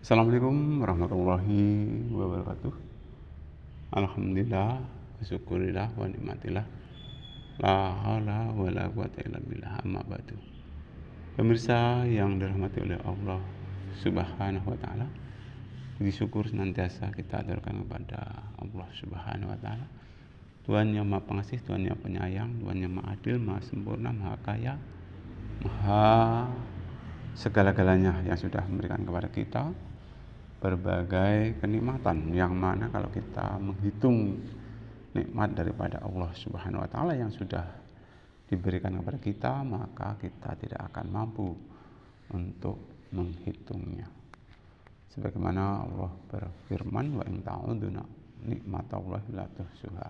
Assalamualaikum warahmatullahi wabarakatuh. Alhamdulillah, syukurillah wa nikmatillah. La haula wala quwata illa billah, amma ba'du. Pemirsa yang dirahmati oleh Allah Subhanahu wa taala, puji syukur senantiasa kita aturkan kepada Allah Subhanahu wa taala. Tuhan yang Maha Pengasih, Tuhan yang Penyayang, Tuhan yang Maha Adil, Maha Sempurna, Maha Kaya, Maha segala-galanya yang sudah memberikan kepada kita berbagai kenikmatan, yang mana kalau kita menghitung nikmat daripada Allah Subhanahu wa taala yang sudah diberikan kepada kita, maka kita tidak akan mampu untuk menghitungnya. Sebagaimana Allah berfirman, wa in ta'uduna nikmatallahi la tuhsuha.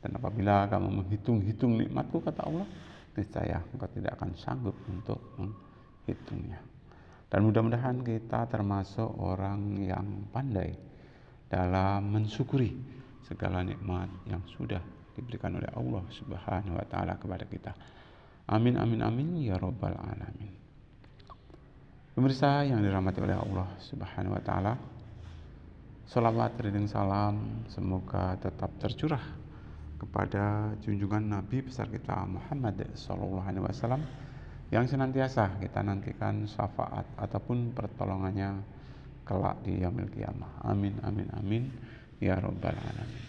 Dan apabila kamu menghitung-hitung nikmatku, kata Allah, niscaya engkau tidak akan sanggup untuk menghitungnya. Dan mudah-mudahan kita termasuk orang yang pandai dalam mensyukuri segala nikmat yang sudah diberikan oleh Allah Subhanahu wa taala kepada kita. Amin amin amin ya rabbal alamin. Pemirsa yang dirahmati oleh Allah Subhanahu wa taala, salawat dan salam semoga tetap tercurah kepada junjungan Nabi besar kita Muhammad sallallahu alaihi wasallam yang senantiasa kita nantikan syafaat ataupun pertolongannya kelak di yaumil qiyamah. Amin amin amin ya rabbal alamin.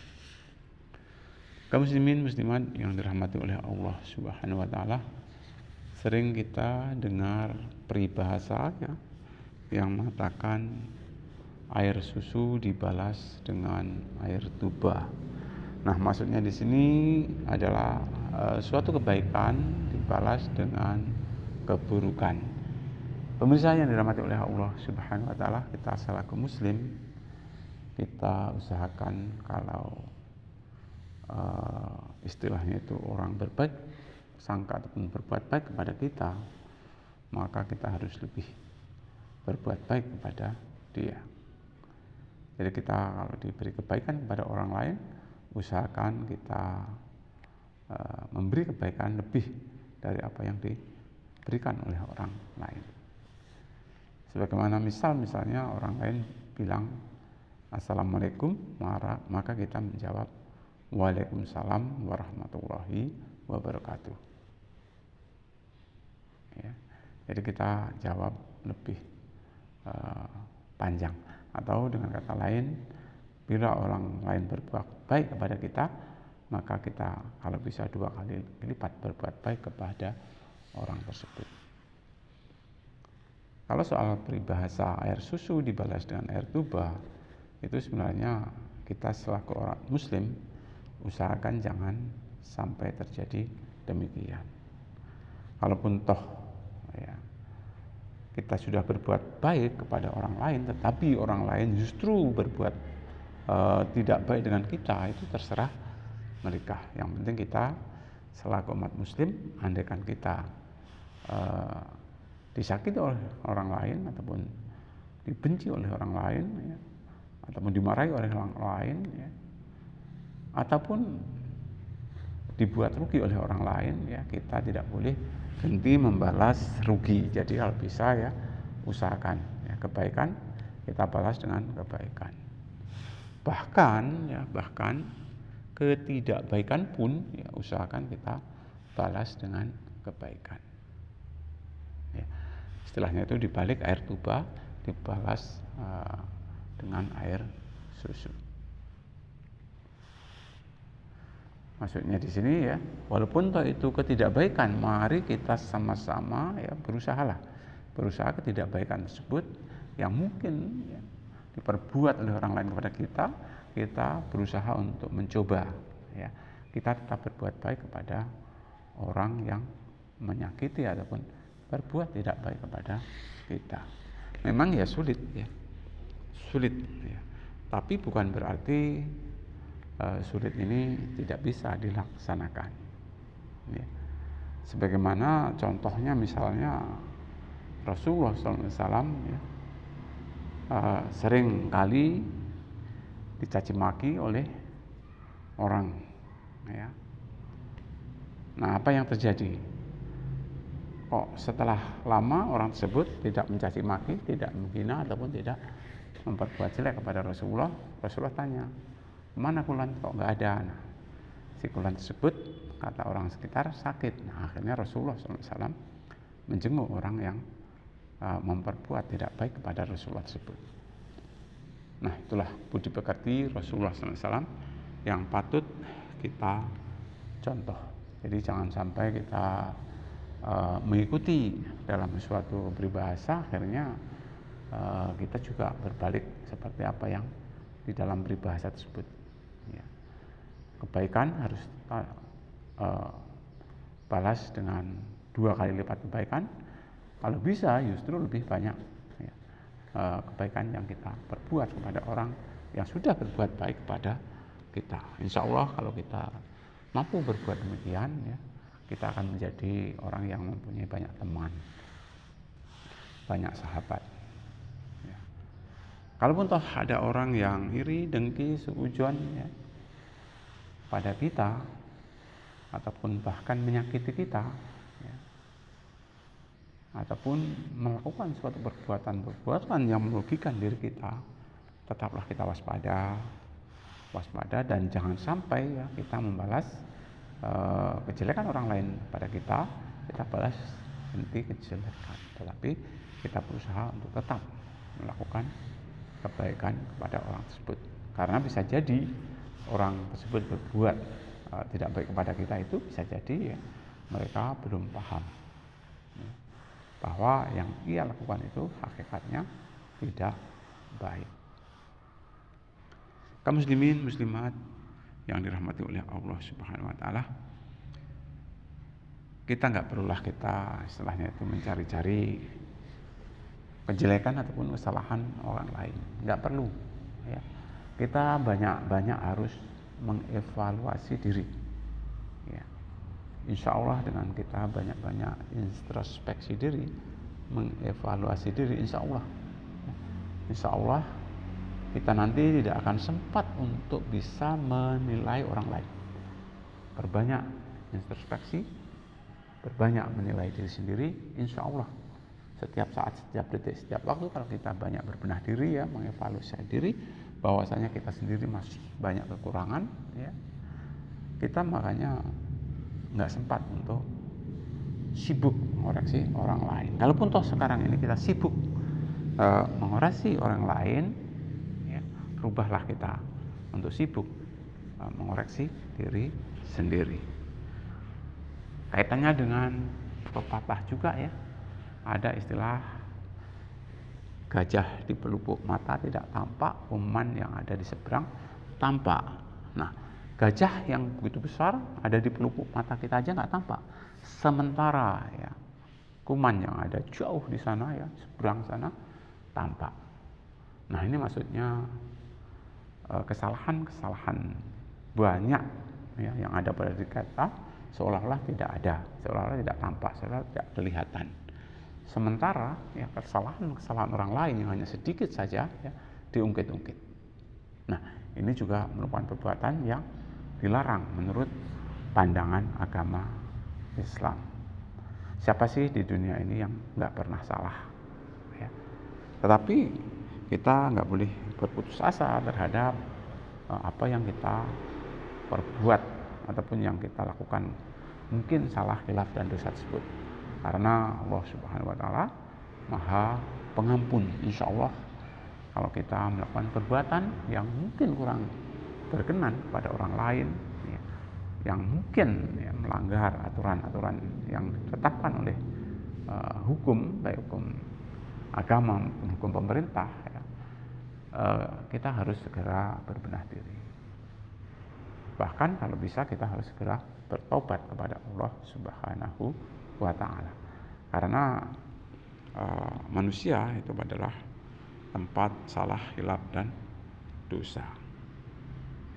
Kaum muslimin muslimat yang dirahmati oleh Allah Subhanahu wa taala, sering kita dengar peribahasa yang mengatakan air susu dibalas dengan air tuba. Nah, maksudnya di sini adalah suatu kebaikan dibalas dengan keburukan. Pemirsa yang dirahmati oleh Allah Subhanahu wa taala, kita selaku muslim, kita usahakan kalau istilahnya itu orang berbaik sangka ataupun berbuat baik kepada kita, maka kita harus lebih berbuat baik kepada dia. Jadi kita kalau diberi kebaikan kepada orang lain, usahakan kita memberi kebaikan lebih dari apa yang diberikan oleh orang lain. Sebagaimana misalnya orang lain bilang Assalamualaikum, maka kita menjawab Waalaikumsalam warahmatullahi wabarakatuh. Ya, jadi kita jawab lebih panjang, atau dengan kata lain, bila orang lain berbuat baik kepada kita, maka kita kalau bisa 2 kali lipat berbuat baik kepada orang tersebut. Kalau soal peribahasa air susu dibalas dengan air tuba, itu sebenarnya kita selaku orang muslim usahakan jangan sampai terjadi demikian. Kalaupun toh ya, kita sudah berbuat baik kepada orang lain, tetapi orang lain justru berbuat tidak baik dengan kita, itu terserah mereka. Yang penting kita selaku umat muslim, andaikan kita disakiti oleh orang lain ataupun dibenci oleh orang lain, ya, ataupun dimarahi oleh orang lain, ya, ataupun dibuat rugi oleh orang lain, ya, kita tidak boleh berhenti membalas rugi. Jadi kalau bisa ya usahakan ya, kebaikan kita balas dengan kebaikan. Bahkan ketidakbaikan pun ya usahakan kita balas dengan kebaikan. Ya, istilahnya itu dibalik air tuba dibalas dengan air susu. Maksudnya di sini ya, walaupun toh itu ketidakbaikan, mari kita sama-sama ya berusaha ketidakbaikan tersebut yang mungkin ya, diperbuat oleh orang lain kepada kita, kita berusaha untuk mencoba ya, kita tetap berbuat baik kepada orang yang menyakiti ataupun berbuat tidak baik kepada kita. Memang ya sulit ya, tapi bukan berarti sulit ini tidak bisa dilaksanakan ya. Sebagaimana contohnya misalnya Rasulullah SAW ya, sering kali dicaci maki oleh orang ya. Nah, apa yang terjadi? kok setelah lama orang tersebut tidak mencaci maki, tidak menghina ataupun tidak memperbuat jelek kepada Rasulullah. Rasulullah tanya, mana Fulan, kok nggak ada? Nah, si Fulan tersebut kata orang sekitar sakit. Nah, akhirnya Rasulullah SAW menjenguk orang yang memperbuat tidak baik kepada Rasulullah tersebut. Nah, itulah budi pekerti Rasulullah SAW yang patut kita contoh. Jadi jangan sampai kita mengikuti dalam suatu peribahasa, akhirnya kita juga berbalik seperti apa yang di dalam peribahasa tersebut. Ya. Kebaikan harus kita balas dengan 2 kali lipat kebaikan. Kalau bisa justru lebih banyak ya, kebaikan yang kita perbuat kepada orang yang sudah berbuat baik kepada kita. Insya Allah kalau kita mampu berbuat demikian, ya, kita akan menjadi orang yang mempunyai banyak teman, banyak sahabat. Ya. Kalaupun toh ada orang yang iri, dengki, seujon ya, pada kita, ataupun bahkan menyakiti kita, ya, ataupun melakukan suatu perbuatan yang merugikan diri kita, tetaplah kita waspada dan jangan sampai ya, kita membalas kejelekan orang lain pada kita balas inti kejelekan, tetapi kita berusaha untuk tetap melakukan kebaikan kepada orang tersebut, karena bisa jadi orang tersebut berbuat tidak baik kepada kita, itu bisa jadi ya, mereka belum paham ya, bahwa yang ia lakukan itu hakikatnya tidak baik. Kaum muslimin muslimat yang dirahmati oleh Allah Subhanahu wa taala, kita enggak perlulah kita istilahnya itu mencari-cari kejelekan ataupun kesalahan orang lain, enggak perlu ya. Kita banyak harus mengevaluasi diri ya. Insya Allah dengan kita banyak introspeksi diri, mengevaluasi diri, insya Allah kita nanti tidak akan sempat untuk bisa menilai orang lain. Berbanyak introspeksi, berbanyak menilai diri sendiri, insya Allah setiap saat, setiap detik, setiap waktu kalau kita banyak berbenah diri ya, mengevaluasi diri, bahwasanya kita sendiri masih banyak kekurangan ya, kita makanya nggak sempat untuk sibuk mengoreksi orang lain. Kalaupun toh sekarang ini kita sibuk mengoreksi orang lain, rubahlah kita untuk sibuk mengoreksi diri sendiri. Kaitannya dengan pepatah juga ya, ada istilah gajah di pelupuk mata tidak tampak, kuman yang ada di seberang tampak. Nah, gajah yang begitu besar ada di pelupuk mata kita aja nggak tampak, sementara ya kuman yang ada jauh di sana ya, seberang sana tampak. Nah, ini maksudnya kesalahan banyak ya, yang ada pada diri kita seolah-olah tidak ada, seolah-olah tidak tampak, seolah-olah tidak kelihatan. Sementara ya kesalahan orang lain yang hanya sedikit saja ya, diungkit-ungkit. Nah, ini juga merupakan perbuatan yang dilarang menurut pandangan agama Islam. Siapa sih di dunia ini yang nggak pernah salah ya? Tetapi kita nggak boleh berputus asa terhadap apa yang kita perbuat ataupun yang kita lakukan, mungkin salah, khilaf dan dosa tersebut, karena Allah Subhanahu wa taala Maha Pengampun. Insya Allah kalau kita melakukan perbuatan yang mungkin kurang berkenan kepada orang lain ya, yang mungkin ya, melanggar aturan-aturan yang ditetapkan oleh hukum, baik hukum agama maupun hukum pemerintah ya, kita harus segera berbenah diri. Bahkan kalau bisa kita harus segera bertobat kepada Allah Subhanahu wa taala. Karena manusia itu adalah tempat salah, hilaf dan dosa.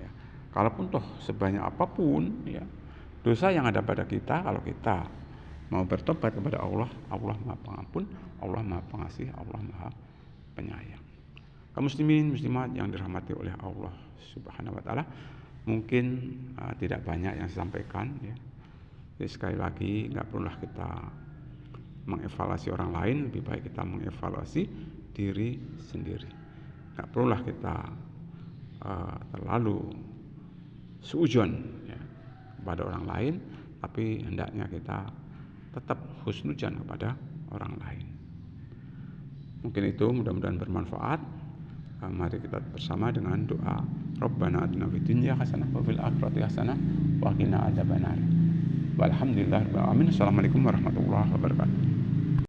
Ya. Kalaupun toh sebanyak apapun ya, dosa yang ada pada kita, kalau kita mau bertobat kepada Allah, Allah Maha Pengampun, Allah Maha Pengasih, Allah Maha Penyayang. Kaum muslimin muslimat yang dirahmati oleh Allah Subhanahu wa taala, mungkin tidak banyak yang saya sampaikan ya. Jadi sekali lagi nggak perlulah kita mengevaluasi orang lain, lebih baik kita mengevaluasi diri sendiri. Nggak perlulah kita terlalu suudzon ya, kepada orang lain, tapi hendaknya kita tetap husnudzon kepada orang lain. Mungkin itu mudah-mudahan bermanfaat. Mari kita bersama dengan doa Rabbana atina fid dunya hasanah wa fil akhirati hasanah wa qina adzabannar. Walhamdulillahirabbil alamin. Assalamualaikum warahmatullahi wabarakatuh.